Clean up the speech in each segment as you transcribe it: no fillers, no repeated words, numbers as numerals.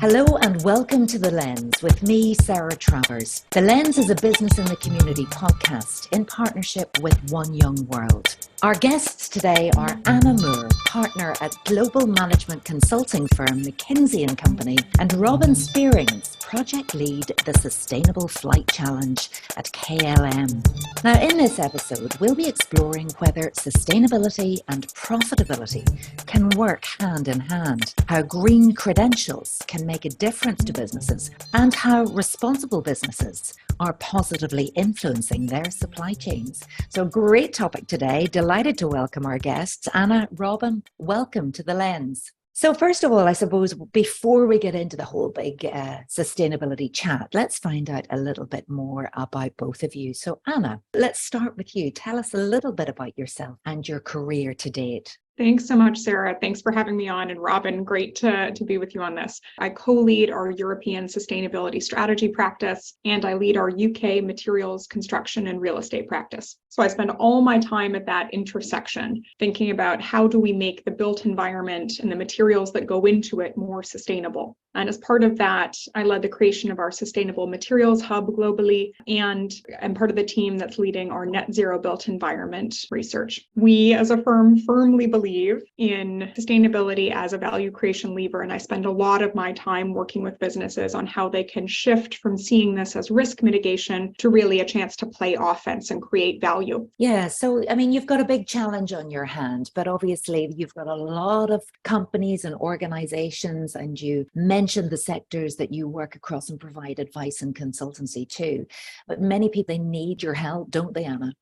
Hello and welcome to The Lens with me, Sarah Travers. The Lens is a business in the community podcast in partnership with One Young World. Our guests today are Anna Moore, partner at global management consulting firm McKinsey and Company, and Robin Spierings, project lead the Sustainable Flight Challenge at KLM. Now, in this episode, we'll be exploring whether sustainability and profitability can work hand in hand, how green credentials can make a difference to businesses, and how responsible businesses are positively influencing their supply chains. So great topic today. Delighted to welcome our guests. Anna, Robin, welcome to The Lens. So first of all, I suppose, before we get into the whole big sustainability chat, let's find out a little bit more about both of you. So Anna, let's start with you. Tell us a little bit about yourself and your career to date. Thanks so much, Sarah. Thanks for having me on. And Robin, great to be with you on this. I co-lead our European sustainability strategy practice, and I lead our UK materials, construction, and real estate practice. So I spend all my time at that intersection, thinking about how do we make the built environment and the materials that go into it more sustainable. And as part of that, I led the creation of our Sustainable Materials Hub globally, and I'm part of the team that's leading our net zero built environment research. We as a firm firmly believe in sustainability as a value creation lever, and I spend a lot of my time working with businesses on how they can shift from seeing this as risk mitigation to really a chance to play offense and create value. Yeah, so I mean, you've got a big challenge on your hand, but obviously you've got a lot of companies and organizations, and you mentioned the sectors that you work across and provide advice and consultancy to. But many people, they need your help, don't they, Anna?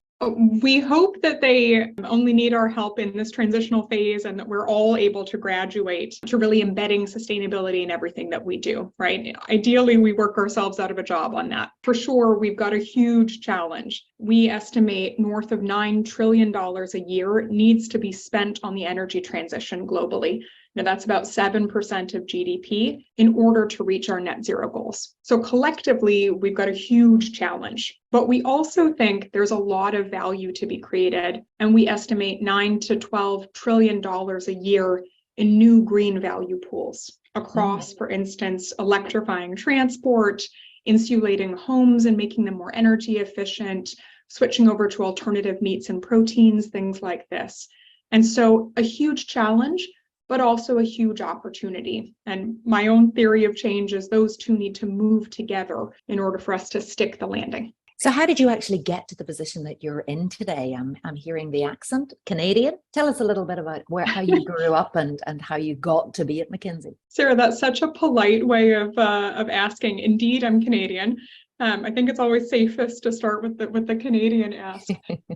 We hope that they only need our help in this transitional phase, and that we're all able to graduate to really embedding sustainability in everything that we do, right? Ideally, we work ourselves out of a job on that. For sure, we've got a huge challenge. We estimate north of $9 trillion a year needs to be spent on the energy transition globally. Now, that's about 7% of GDP in order to reach our net zero goals. So collectively, we've got a huge challenge. But we also think there's a lot of value to be created, and we estimate $9 to $12 trillion a year in new green value pools across, for instance, electrifying transport, insulating homes and making them more energy efficient, switching over to alternative meats and proteins, things like this. And so a huge challenge, but also a huge opportunity. And my own theory of change is those two need to move together in order for us to stick the landing. So how did you actually get to the position that you're in today? I'm hearing the accent, Canadian. Tell us a little bit about how you grew up and how you got to be at McKinsey. Sarah, that's such a polite way of asking. Indeed, I'm Canadian. I think it's always safest to start with the Canadian ask.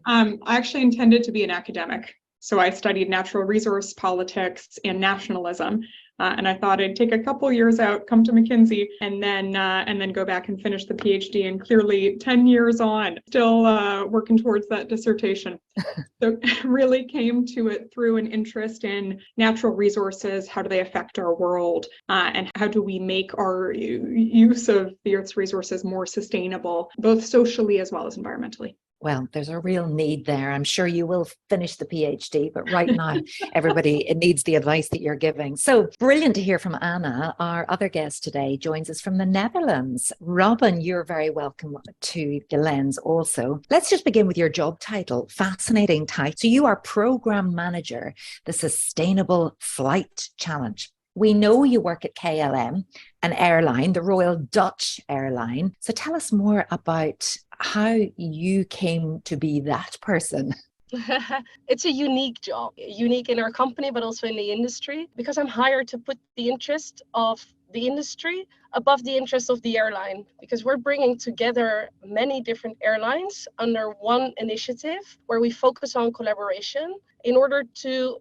I actually intended to be an academic. So I studied natural resource politics and nationalism, and I thought I'd take a couple years out, come to McKinsey, and then go back and finish the PhD. And clearly, 10 years on, still working towards that dissertation. So really came to it through an interest in natural resources. How do they affect our world, and how do we make our use of the Earth's resources more sustainable, both socially as well as environmentally? Well, there's a real need there. I'm sure you will finish the PhD, but right now, everybody needs the advice that you're giving. So brilliant to hear from Anna. Our other guest today joins us from the Netherlands. Robin, you're very welcome to The Lens also. Let's just begin with your job title. Fascinating title. So you are Program Manager, the Sustainable Flight Challenge. We know you work at KLM, an airline, the Royal Dutch Airline. So tell us more about how you came to be that person. It's a unique job, unique in our company, but also in the industry, because I'm hired to put the interest of the industry above the interest of the airline, because we're bringing together many different airlines under one initiative where we focus on collaboration in order to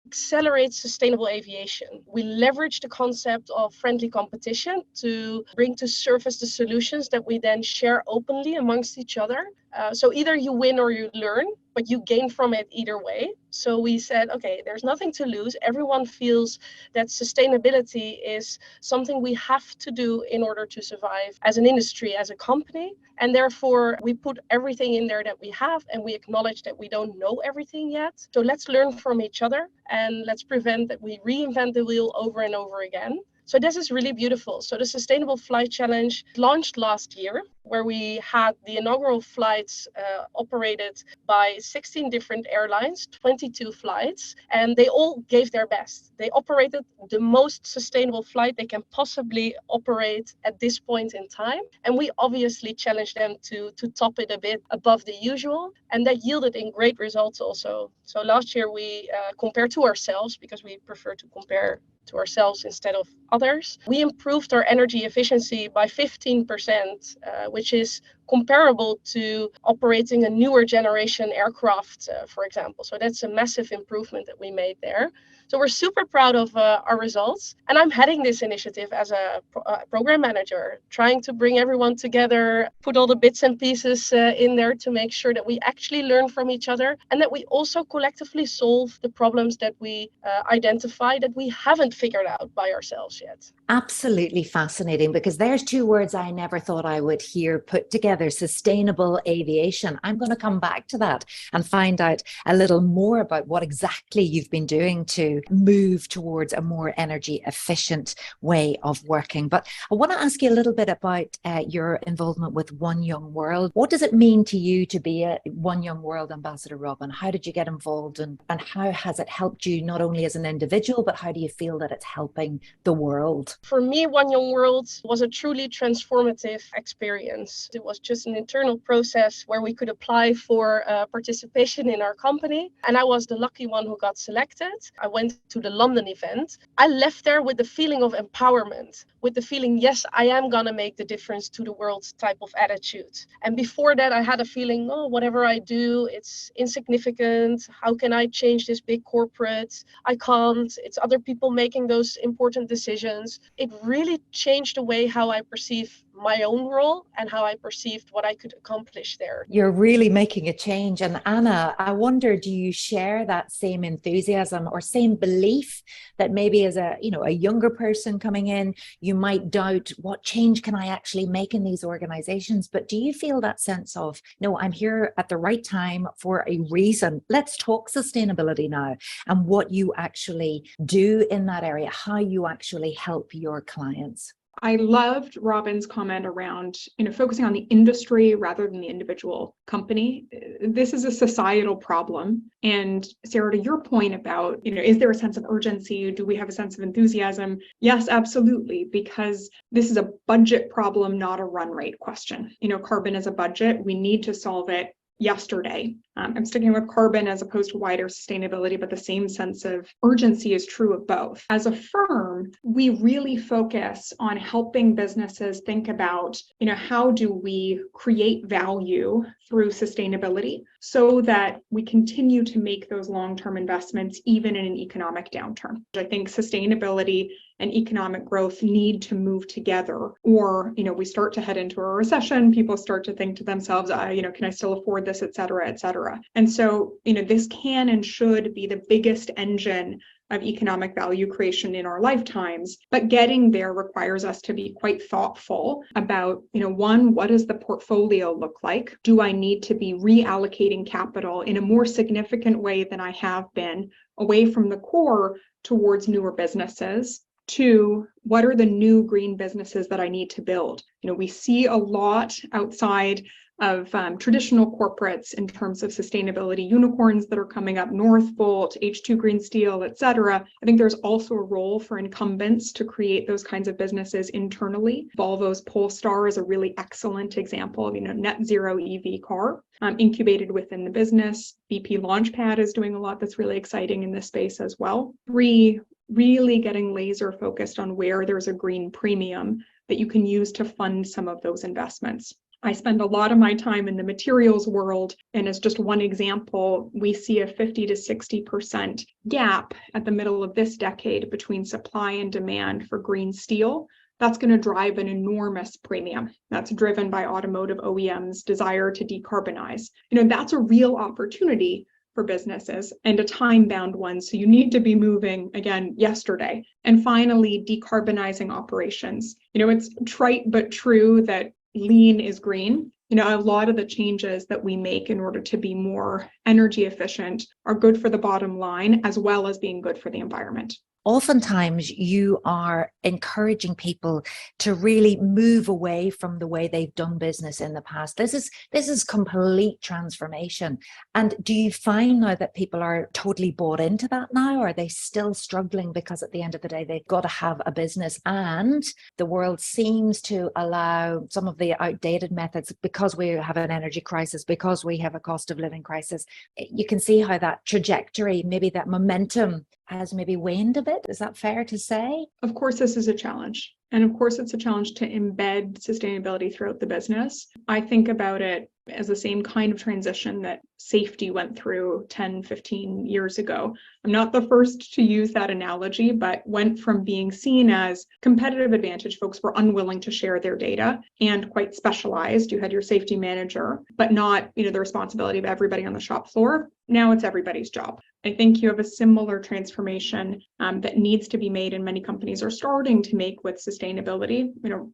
accelerate sustainable aviation. We leverage the concept of friendly competition to bring to surface the solutions that we then share openly amongst each other. So either you win or you learn, but you gain from it either way. So we said, okay, there's nothing to lose. Everyone feels that sustainability is something we have to do in order to survive as an industry, as a company. And therefore, we put everything in there that we have, and we acknowledge that we don't know everything yet. So let's learn from each other, and let's prevent that we reinvent the wheel over and over again. So this is really beautiful. So the Sustainable Flight Challenge launched last year, where we had the inaugural flights operated by 16 different airlines, 22 flights, and they all gave their best. They operated the most sustainable flight they can possibly operate at this point in time. And we obviously challenged them to top it a bit above the usual. And that yielded in great results also. So last year we compared to ourselves, because we prefer to compare to ourselves instead of others. We improved our energy efficiency by 15%, which is comparable to operating a newer generation aircraft, for example. So that's a massive improvement that we made there. So we're super proud of our results. And I'm heading this initiative as a program manager, trying to bring everyone together, put all the bits and pieces in there to make sure that we actually learn from each other and that we also collectively solve the problems that we identify that we haven't figured out by ourselves yet. Absolutely fascinating, because there's two words I never thought I would hear put together: sustainable aviation. I'm going to come back to that and find out a little more about what exactly you've been doing to move towards a more energy efficient way of working. But I want to ask you a little bit about your involvement with One Young World. What does it mean to you to be a One Young World ambassador, Robin? How did you get involved, and how has it helped you not only as an individual, but how do you feel that it's helping the world? For me, One Young World was a truly transformative experience. It was just an internal process where we could apply for participation in our company. And I was the lucky one who got selected. I went to the London event. I left there with the feeling of empowerment, with the feeling, yes, I am going to make the difference to the world type of attitude. And before that, I had a feeling, oh, whatever I do, it's insignificant. How can I change this big corporate? I can't. It's other people making those important decisions. It really changed the way how I perceive my own role and how I perceived what I could accomplish there. You're really making a change. And Anna, I wonder, do you share that same enthusiasm or same belief that maybe as a younger person coming in, you might doubt, what change can I actually make in these organizations? But do you feel that sense of, no, I'm here at the right time for a reason? Let's talk sustainability now, and what you actually do in that area, how you actually help your clients. I loved Robin's comment around, focusing on the industry rather than the individual company. This is a societal problem. And Sarah, to your point about, is there a sense of urgency? Do we have a sense of enthusiasm? Yes, absolutely, because this is a budget problem, not a run rate question. Carbon is a budget. We need to solve it yesterday. I'm sticking with carbon as opposed to wider sustainability, but the same sense of urgency is true of both. As a firm, we really focus on helping businesses think about, how do we create value through sustainability so that we continue to make those long-term investments even in an economic downturn. I think sustainability and economic growth need to move together, or we start to head into a recession. People start to think to themselves, can I still afford this, et cetera, et cetera. And so this can and should be the biggest engine of economic value creation in our lifetimes. But getting there requires us to be quite thoughtful about, one, what does the portfolio look like? Do I need to be reallocating capital in a more significant way than I have been away from the core towards newer businesses? Two, what are the new green businesses that I need to build? We see a lot outside of traditional corporates in terms of sustainability unicorns that are coming up, Northvolt, H2 Green Steel, et cetera. I think there's also a role for incumbents to create those kinds of businesses internally. Volvo's Polestar is a really excellent example of, net zero EV car incubated within the business. BP Launchpad is doing a lot that's really exciting in this space as well. Three, really getting laser focused on where there's a green premium that you can use to fund some of those investments. I spend a lot of my time in the materials world, and as just one example, we see a 50 to 60% gap at the middle of this decade between supply and demand for green steel. That's going to drive an enormous premium. That's driven by automotive OEMs' desire to decarbonize. That's a real opportunity for businesses, and a time-bound one. So you need to be moving, again, yesterday. And finally, decarbonizing operations. It's trite but true that lean is green. A lot of the changes that we make in order to be more energy efficient are good for the bottom line, as well as being good for the environment. oftentimes you are encouraging people to really move away from the way they've done business in the past. This is complete transformation. And do you find now that people are totally bought into that now, or are they still struggling because at the end of the day they've got to have a business, and the world seems to allow some of the outdated methods because we have an energy crisis, because we have a cost of living crisis? You can see how that trajectory, maybe that momentum, has maybe waned a bit. Is that fair to say? Of course, this is a challenge. And of course, it's a challenge to embed sustainability throughout the business. I think about it as the same kind of transition that safety went through 10, 15 years ago. I'm not the first to use that analogy, but went from being seen as competitive advantage. Folks were unwilling to share their data and quite specialized. You had your safety manager, but not, the responsibility of everybody on the shop floor. Now it's everybody's job. I think you have a similar transformation that needs to be made, and many companies are starting to make with sustainability.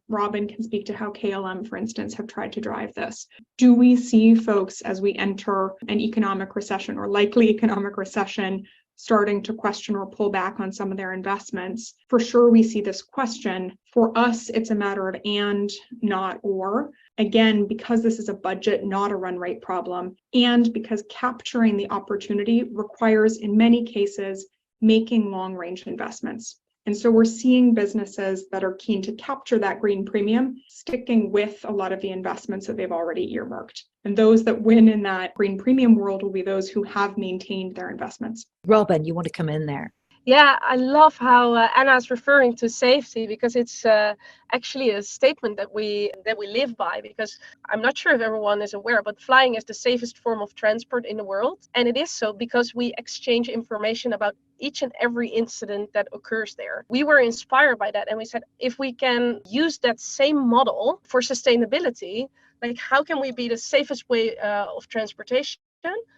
Robin can speak to how KLM, for instance, have tried to drive this. Do we see folks, as we enter an economic recession or likely economic recession, starting to question or pull back on some of their investments? For sure, we see this question. For us, it's a matter of and, not or. Again, because this is a budget, not a run rate problem, and because capturing the opportunity requires, in many cases, making long-range investments. And so we're seeing businesses that are keen to capture that green premium, sticking with a lot of the investments that they've already earmarked. And those that win in that green premium world will be those who have maintained their investments. Robin, you want to come in there? Yeah, I love how Anna's referring to safety, because it's actually a statement that we live by. Because I'm not sure if everyone is aware, but flying is the safest form of transport in the world, and it is so because we exchange information about each and every incident that occurs there. We were inspired by that, and we said, if we can use that same model for sustainability, like how can we be the safest way of transportation?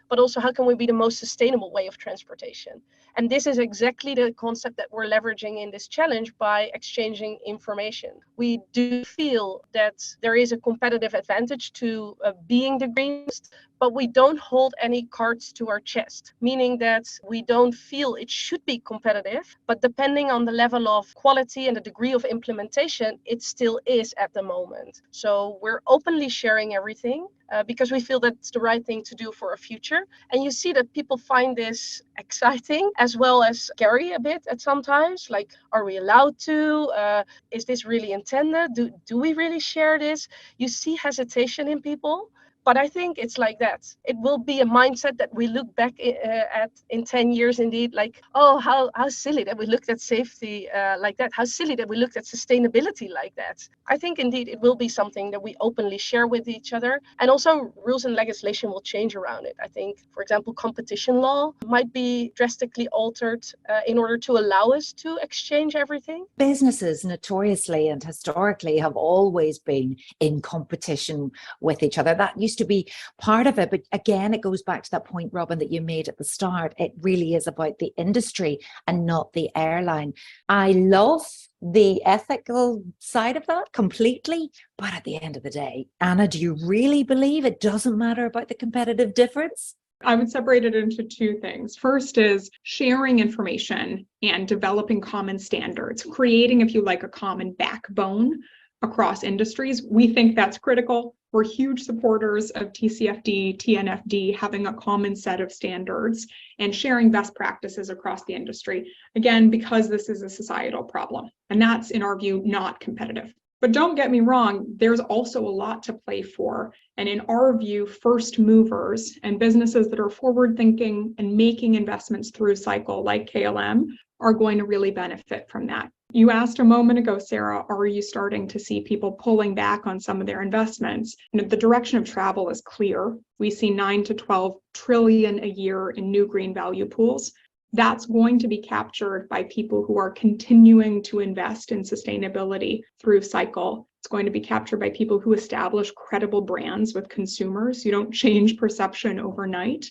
But also, how can we be the most sustainable way of transportation? And this is exactly the concept that we're leveraging in this challenge by exchanging information. We do feel that there is a competitive advantage to being the greenest, but we don't hold any cards to our chest, meaning that we don't feel it should be competitive, but depending on the level of quality and the degree of implementation, it still is at the moment. So we're openly sharing everything because we feel that's the right thing to do for our future. And you see that people find this exciting as well as scary a bit at sometimes. Like, are we allowed to? Is this really intended? Do we really share this? You see hesitation in people. But I think it's like that. It will be a mindset that we look back at in 10 years, indeed, like, oh, how silly that we looked at safety like that. How silly that we looked at sustainability like that. I think, indeed, it will be something that we openly share with each other. And also, rules and legislation will change around it. I think, for example, competition law might be drastically altered in order to allow us to exchange everything. Businesses notoriously and historically have always been in competition with each other. That used to be part of it. But again, it goes back to that point, Robin, that you made at the start. It really is about the industry and not the airline. I love the ethical side of that completely. But at the end of the day, Anna, do you really believe it doesn't matter about the competitive difference? I would separate it into two things. First is sharing information and developing common standards, creating, if you like, a common backbone across industries. We think that's critical. We're huge supporters of TCFD, TNFD, having a common set of standards and sharing best practices across the industry. Again, because this is a societal problem, and that's, in our view, not competitive. But don't get me wrong, there's also a lot to play for. And in our view, first movers and businesses that are forward thinking and making investments through cycle like KLM are going to really benefit from that. You asked a moment ago, Sarah, are you starting to see people pulling back on some of their investments? The direction of travel is clear. We see 9 to 12 trillion a year in new green value pools. That's going to be captured by people who are continuing to invest in sustainability through cycle. It's going to be captured by people who establish credible brands with consumers. You don't change perception overnight.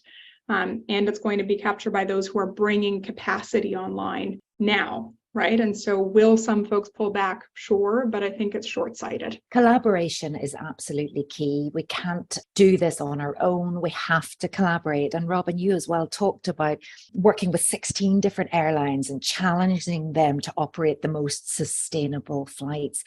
And it's going to be captured by those who are bringing capacity online now. right? And so will some folks pull back? Sure, but I think it's short-sighted. Collaboration is absolutely key. We can't do this on our own. We have to collaborate. And Robin, you as well talked about working with 16 different airlines and challenging them to operate the most sustainable flights.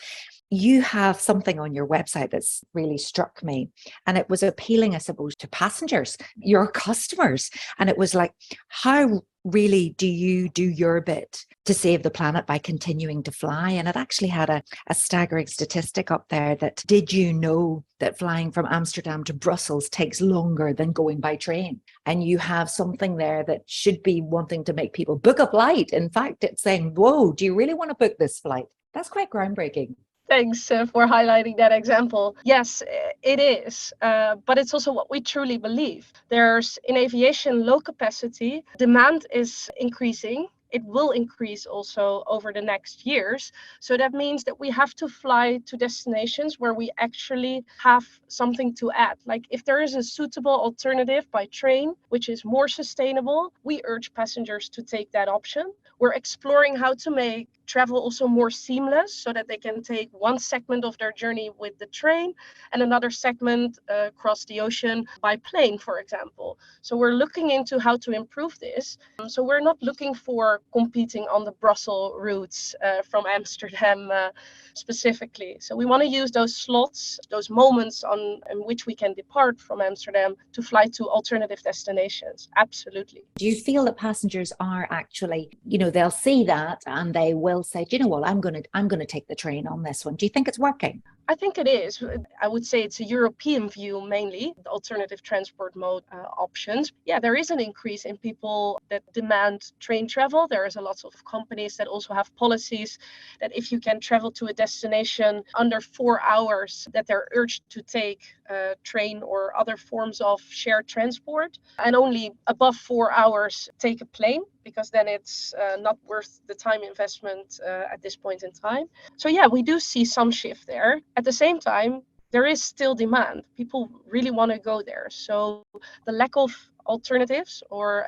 You have something on your website that's really struck me, and it was appealing, I suppose, to passengers, your customers. And it was like, how really do you do your bit to save the planet by continuing to fly? And it actually had a staggering statistic up there that, did you know that flying from Amsterdam to Brussels takes longer than going by train? And you have something there that should be wanting to make people book a flight. In fact, it's saying, whoa, do you really want to book this flight? That's quite groundbreaking. Thanks for highlighting that example. Yes, it is, but it's also what we truly believe. There's, in aviation, low capacity, demand is increasing. It will increase also over the next years. So that means that we have to fly to destinations where we actually have something to add. Like if there is a suitable alternative by train, which is more sustainable, we urge passengers to take that option. We're exploring how to make travel also more seamless so that they can take one segment of their journey with the train and another segment across the ocean by plane, for example. So we're looking into how to improve this. So we're not looking for competing on the Brussels routes from Amsterdam specifically. So we want to use those slots, those moments in which we can depart from Amsterdam to fly to alternative destinations. Absolutely. Do you feel that passengers are actually, they'll see that and they will say, do you know what, I'm going to take the train on this one. Do you think it's working? I think it is. I would say it's a European view mainly, the alternative transport mode options. Yeah, there is an increase in people that demand train travel. There is a lot of companies that also have policies that if you can travel to a destination under 4 hours, that they're urged to take a train or other forms of shared transport, and only above 4 hours take a plane, because then it's not worth the time investment at this point in time. So yeah, we do see some shift there. At the same time, there is still demand. People really want to go there. So the lack of alternatives or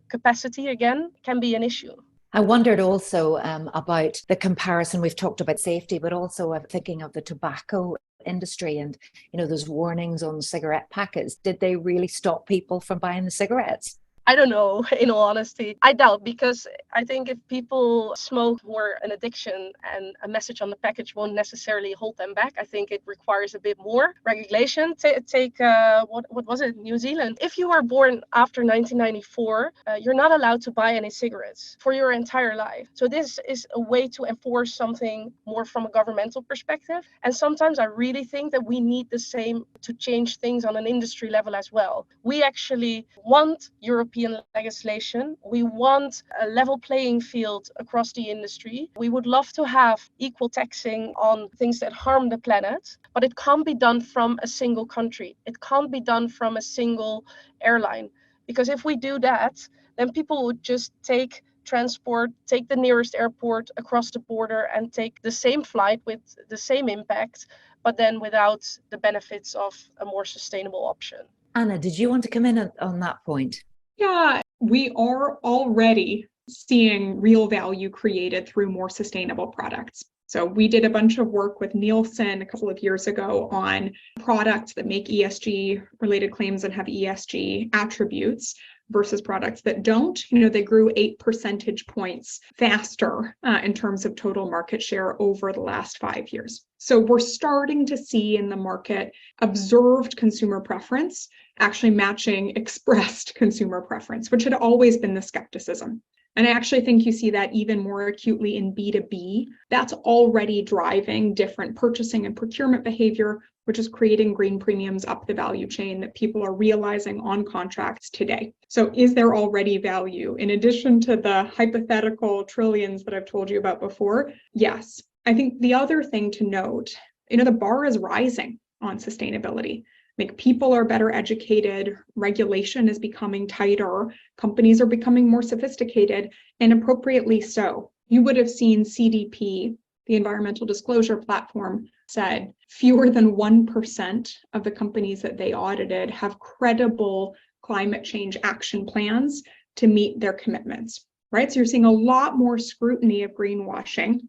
capacity, again, can be an issue. I wondered also about the comparison. We've talked about safety, but also thinking of the tobacco industry and, those warnings on cigarette packets. Did they really stop people from buying the cigarettes? I don't know, in all honesty. I doubt, because I think if people smoke for an addiction and a message on the package won't necessarily hold them back, I think it requires a bit more regulation. Take what was it, New Zealand? If you are born after 1994, you're not allowed to buy any cigarettes for your entire life. So this is a way to enforce something more from a governmental perspective. And sometimes I really think that we need the same to change things on an industry level as well. We actually want European legislation. We want a level playing field across the industry. We would love to have equal taxing on things that harm the planet, but it can't be done from a single country. It can't be done from a single airline, because if we do that, then people would just take transport, take the nearest airport across the border and take the same flight with the same impact, but then without the benefits of a more sustainable option. Anna, did you want to come in on that point? Yeah, we are already seeing real value created through more sustainable products. So we did a bunch of work with Nielsen a couple of years ago on products that make ESG related claims and have ESG attributes versus products that don't. They grew 8 percentage points faster in terms of total market share over the last 5 years. So we're starting to see in the market observed consumer preference actually matching expressed consumer preference, which had always been the skepticism. And I actually think you see that even more acutely in B2B. That's already driving different purchasing and procurement behavior, which is creating green premiums up the value chain that people are realizing on contracts today. So is there already value? In addition to the hypothetical trillions that I've told you about before, yes. I think the other thing to note, the bar is rising on sustainability. Like, people are better educated, regulation is becoming tighter, companies are becoming more sophisticated, and appropriately so. You would have seen CDP, the environmental disclosure platform, said fewer than 1% of the companies that they audited have credible climate change action plans to meet their commitments. right? So you're seeing a lot more scrutiny of greenwashing.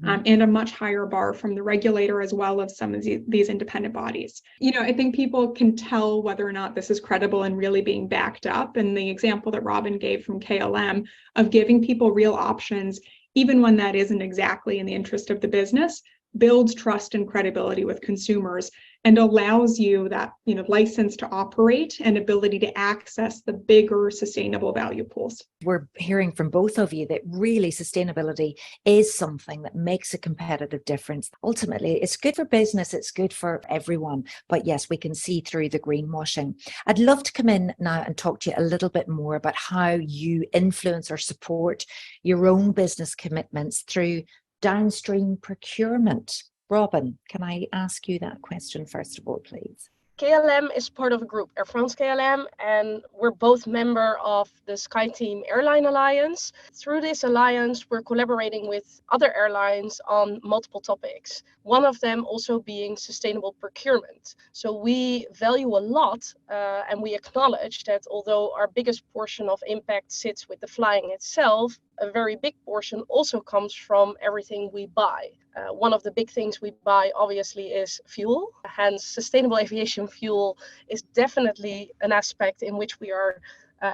And a much higher bar from the regulator as well as some of these independent bodies. I think people can tell whether or not this is credible and really being backed up. And the example that Robin gave from KLM of giving people real options, even when that isn't exactly in the interest of the business, builds trust and credibility with consumers and allows you that license to operate and ability to access the bigger sustainable value pools. We're hearing from both of you that really sustainability is something that makes a competitive difference. Ultimately, it's good for business, it's good for everyone. But yes, we can see through the greenwashing. I'd love to come in now and talk to you a little bit more about how you influence or support your own business commitments through downstream procurement. Robin, can I ask you that question first of all, please? KLM is part of a group, Air France KLM, and we're both member of the SkyTeam Airline Alliance. Through this alliance, we're collaborating with other airlines on multiple topics, one of them also being sustainable procurement. So we value a lot and we acknowledge that although our biggest portion of impact sits with the flying itself, a very big portion also comes from everything we buy. One of the big things we buy, obviously, is fuel. Hence, sustainable aviation fuel is definitely an aspect in which we are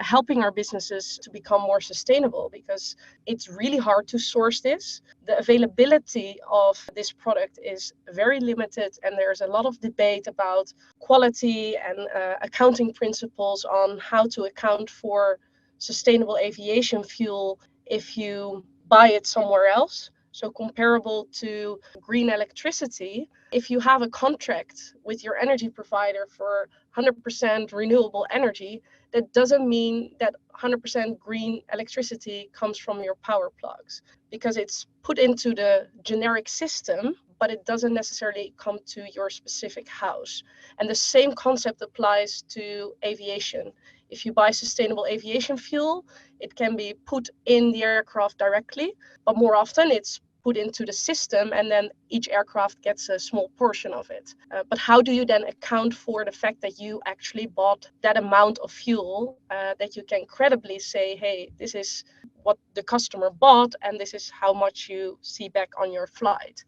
helping our businesses to become more sustainable, because it's really hard to source this. The availability of this product is very limited, and there's a lot of debate about quality and accounting principles on how to account for sustainable aviation fuel if you buy it somewhere else. So comparable to green electricity, if you have a contract with your energy provider for 100% renewable energy, that doesn't mean that 100% green electricity comes from your power plugs, because it's put into the generic system, but it doesn't necessarily come to your specific house. And the same concept applies to aviation. If you buy sustainable aviation fuel, it can be put in the aircraft directly, but more often it's put into the system, and then each aircraft gets a small portion of it. But how do you then account for the fact that you actually bought that amount of fuel that you can credibly say, hey, this is what the customer bought, and this is how much you see back on your flight?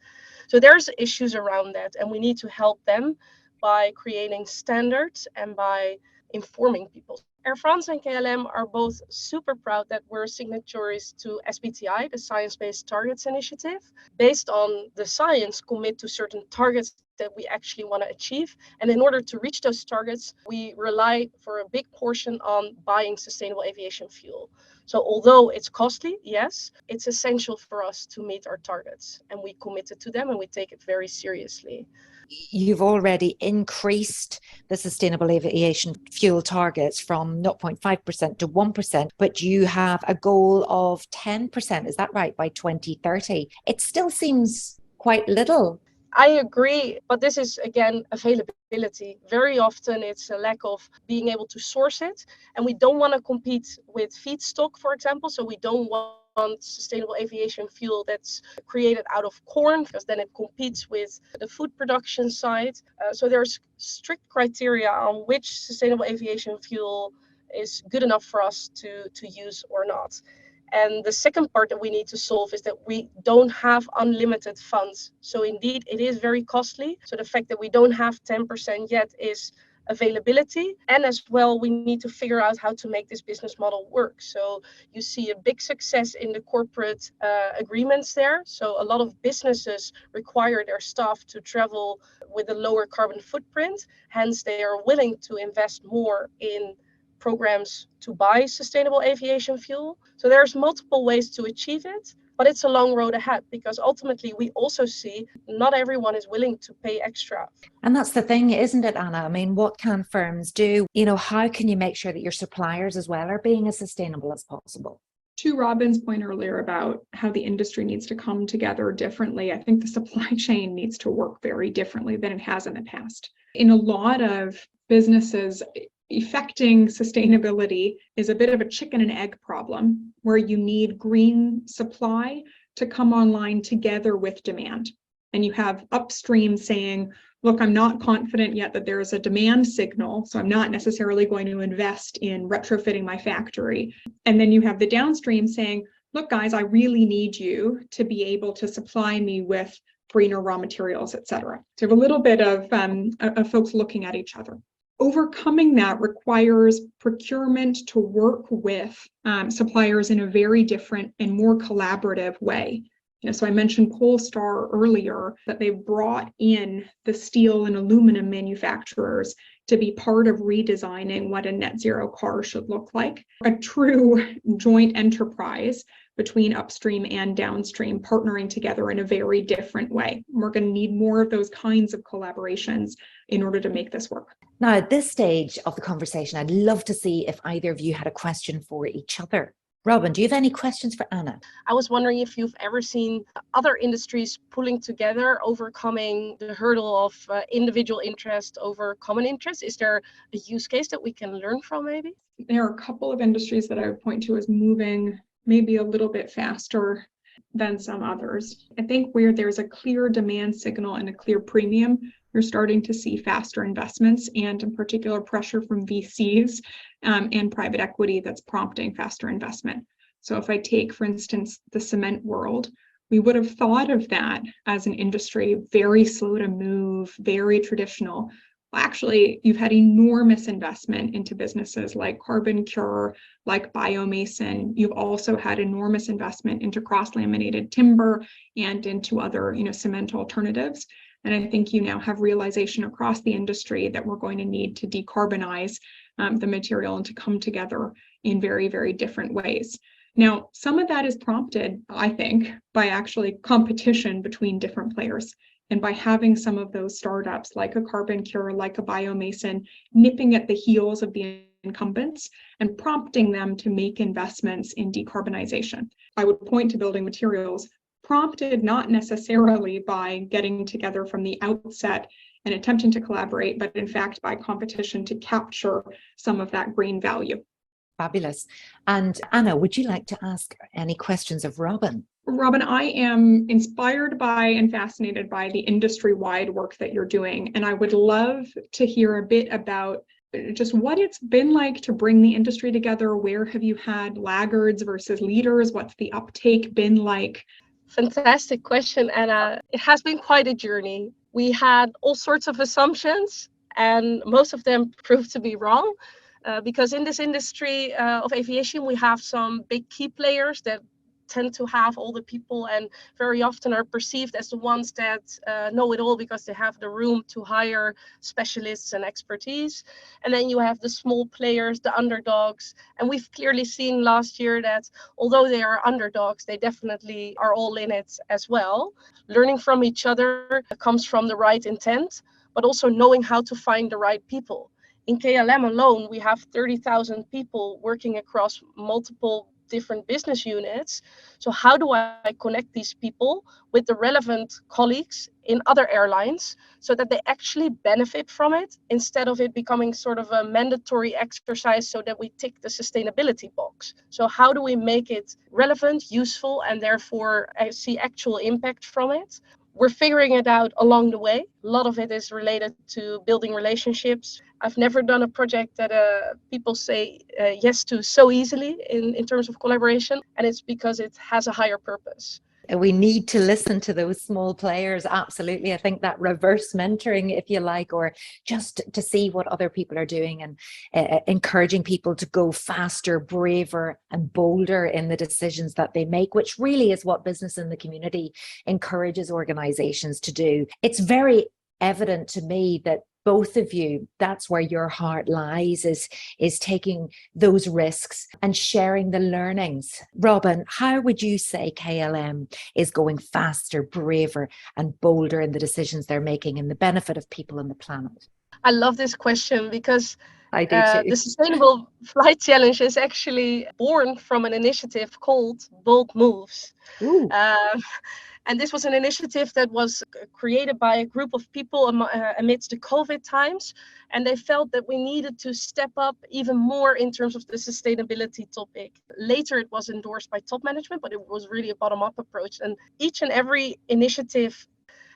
So there's issues around that, and we need to help them by creating standards and by informing people. Air France and KLM are both super proud that we're signatories to SBTI, the Science Based Targets Initiative. Based on the science, commit to certain targets that we actually want to achieve. And in order to reach those targets, we rely for a big portion on buying sustainable aviation fuel. So although it's costly, yes, it's essential for us to meet our targets. And we committed to them and we take it very seriously. You've already increased the sustainable aviation fuel targets from 0.5% to 1%, but you have a goal of 10%, is that right, by 2030? It still seems quite little. I agree, but this is, again, availability. Very often it's a lack of being able to source it, and we don't want to compete with feedstock, for example, so we don't want sustainable aviation fuel that's created out of corn, because then it competes with the food production side. So there's strict criteria on which sustainable aviation fuel is good enough for us to use or not. And the second part that we need to solve is that we don't have unlimited funds. So indeed, it is very costly. So the fact that we don't have 10% yet is availability. And as well, we need to figure out how to make this business model work. So you see a big success in the corporate agreements there. So a lot of businesses require their staff to travel with a lower carbon footprint. Hence, they are willing to invest more in programs to buy sustainable aviation fuel. So there's multiple ways to achieve it, but it's a long road ahead, because ultimately we also see not everyone is willing to pay extra. And that's the thing, isn't it, Anna? I mean, what can firms do? How can you make sure that your suppliers as well are being as sustainable as possible? To Robin's point earlier about how the industry needs to come together differently, I think the supply chain needs to work very differently than it has in the past. In a lot of businesses, effecting sustainability is a bit of a chicken and egg problem, where you need green supply to come online together with demand. and you have upstream saying, look, I'm not confident yet that there is a demand signal, so I'm not necessarily going to invest in retrofitting my factory. And then you have the downstream saying, look, guys, I really need you to be able to supply me with greener raw materials, et cetera. So you have a little bit of folks looking at each other. Overcoming that requires procurement to work with suppliers in a very different and more collaborative way. So I mentioned Polestar earlier, that they've brought in the steel and aluminum manufacturers to be part of redesigning what a net zero car should look like. A true joint enterprise between upstream and downstream partnering together in a very different way. We're going to need more of those kinds of collaborations in order to make this work. Now, at this stage of the conversation, I'd love to see if either of you had a question for each other. Robin, do you have any questions for Anna? I was wondering if you've ever seen other industries pulling together, overcoming the hurdle of individual interest over common interest. Is there a use case that we can learn from maybe? There are a couple of industries that I would point to as moving maybe a little bit faster than some others. I think where there's a clear demand signal and a clear premium, you're starting to see faster investments and in particular pressure from VCs and private equity that's prompting faster investment. So if I take, for instance, the cement world, we would have thought of that as an industry very slow to move, very traditional. Well, actually, you've had enormous investment into businesses like Carbon Cure, like Biomason. You've also had enormous investment into cross-laminated timber and into other, cement alternatives. And I think you now have realization across the industry that we're going to need to decarbonize the material and to come together in very, very different ways. Now, some of that is prompted, I think, by actually competition between different players. And by having some of those startups like a Carbon Cure, like a Biomason, nipping at the heels of the incumbents and prompting them to make investments in decarbonization. I would point to building materials, prompted not necessarily by getting together from the outset and attempting to collaborate, but in fact by competition to capture some of that green value. Fabulous. And Anna, would you like to ask any questions of Robin? Robin, I am inspired by and fascinated by the industry-wide work that you're doing, and I would love to hear a bit about just what it's been like to bring the industry together. Where have you had laggards versus leaders? What's the uptake been like? Fantastic question, Anna. It has been quite a journey. We had all sorts of assumptions, and most of them proved to be wrong. Because in this industry of aviation, we have some big key players that tend to have all the people and very often are perceived as the ones that know it all because they have the room to hire specialists and expertise. And then you have the small players, the underdogs. And we've clearly seen last year that although they are underdogs, they definitely are all in it as well. Learning from each other comes from the right intent, but also knowing how to find the right people. In KLM alone, we have 30,000 people working across multiple different business units. So how do I connect these people with the relevant colleagues in other airlines so that they actually benefit from it instead of it becoming sort of a mandatory exercise so that we tick the sustainability box? So how do we make it relevant, useful, and therefore see actual impact from it? We're figuring it out along the way. A lot of it is related to building relationships. I've never done a project that people say yes to so easily in terms of collaboration, and it's because it has a higher purpose. We need to listen to those small players. Absolutely. I think that reverse mentoring, if you like, or just to see what other people are doing and encouraging people to go faster, braver and bolder in the decisions that they make, which really is what business in the community encourages organizations to do. It's very evident to me that both of you, that's where your heart lies, is taking those risks and sharing the learnings. Robin, how would you say KLM is going faster, braver and bolder in the decisions they're making in the benefit of people and the planet? I love this question because I do too. The Sustainable Flight Challenge is actually born from an initiative called Bold Moves. And this was an initiative that was created by a group of people amidst the COVID times. And they felt that we needed to step up even more in terms of the sustainability topic. Later, it was endorsed by top management, but it was really a bottom-up approach. And each and every initiative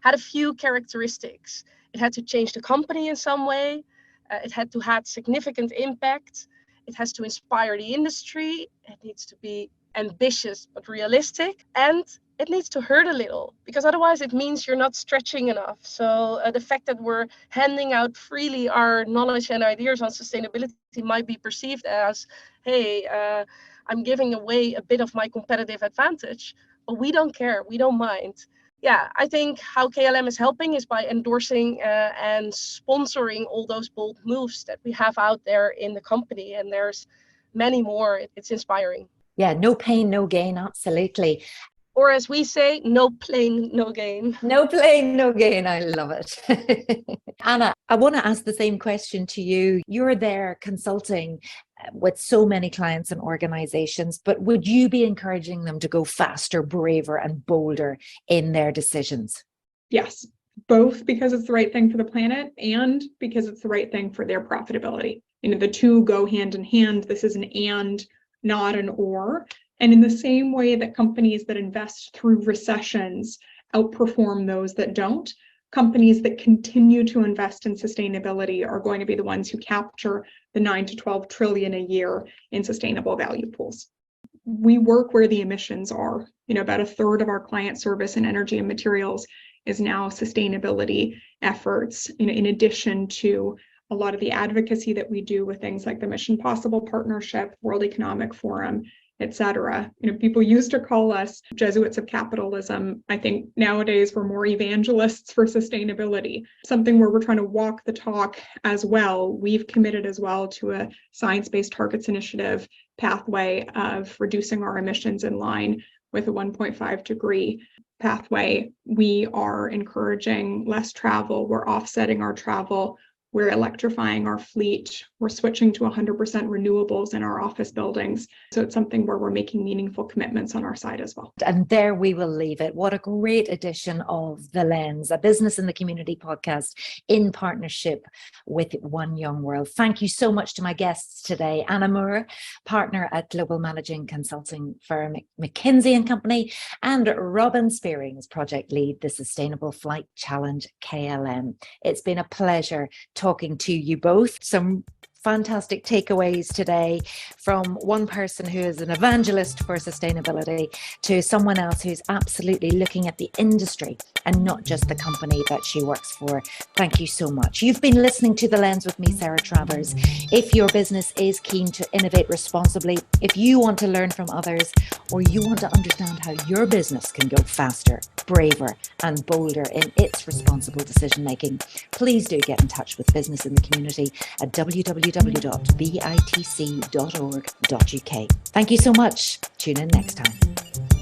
had a few characteristics. It had to change the company in some way. It had to have significant impact. It has to inspire the industry. It needs to be ambitious but realistic. And it needs to hurt a little, because otherwise it means you're not stretching enough. So the fact that we're handing out freely our knowledge and ideas on sustainability might be perceived as, hey, I'm giving away a bit of my competitive advantage, but we don't care, we don't mind. Yeah, I think how KLM is helping is by endorsing and sponsoring all those bold moves that we have out there in the company. And there's many more. It's inspiring. Yeah, no pain, no gain, absolutely. Or as we say, no plane, no gain. No plane, no gain. I love it. Anna, I want to ask the same question to you. You're there consulting with so many clients and organizations, but would you be encouraging them to go faster, braver, and bolder in their decisions? Yes, both because it's the right thing for the planet and because it's the right thing for their profitability. The two go hand in hand. This is an and, not an or. And in the same way that companies that invest through recessions outperform those that don't, companies that continue to invest in sustainability are going to be the ones who capture the 9 to 12 trillion a year in sustainable value pools. We work where the emissions are. About a third of our client service and energy and materials is now sustainability efforts, in addition to a lot of the advocacy that we do with things like the Mission Possible Partnership, World Economic Forum, etc. People used to call us Jesuits of capitalism. I think nowadays we're more evangelists for sustainability, something where we're trying to walk the talk as well. We've committed as well to a science-based targets initiative pathway of reducing our emissions in line with a 1.5 degree pathway. We are encouraging less travel. We're offsetting our travel. We're electrifying our fleet. We're switching to 100% renewables in our office buildings. So it's something where we're making meaningful commitments on our side as well. And there we will leave it. What a great edition of The Lens, a business in the community podcast in partnership with One Young World. Thank you so much to my guests today. Anna Moore, partner at global managing consulting firm McKinsey and Company, and Robin Spierings, project lead, the Sustainable Flight Challenge KLM. It's been a pleasure talking to you both. Some fantastic takeaways today from one person who is an evangelist for sustainability to someone else who's absolutely looking at the industry and not just the company that she works for. Thank you so much. You've been listening to The Lens with me, Sarah Travers. If your business is keen to innovate responsibly, if you want to learn from others, or you want to understand how your business can go faster, braver, and bolder in its responsible decision making, please do get in touch with Business in the Community at www.bitc.org.uk. Thank you so much. Tune in next time.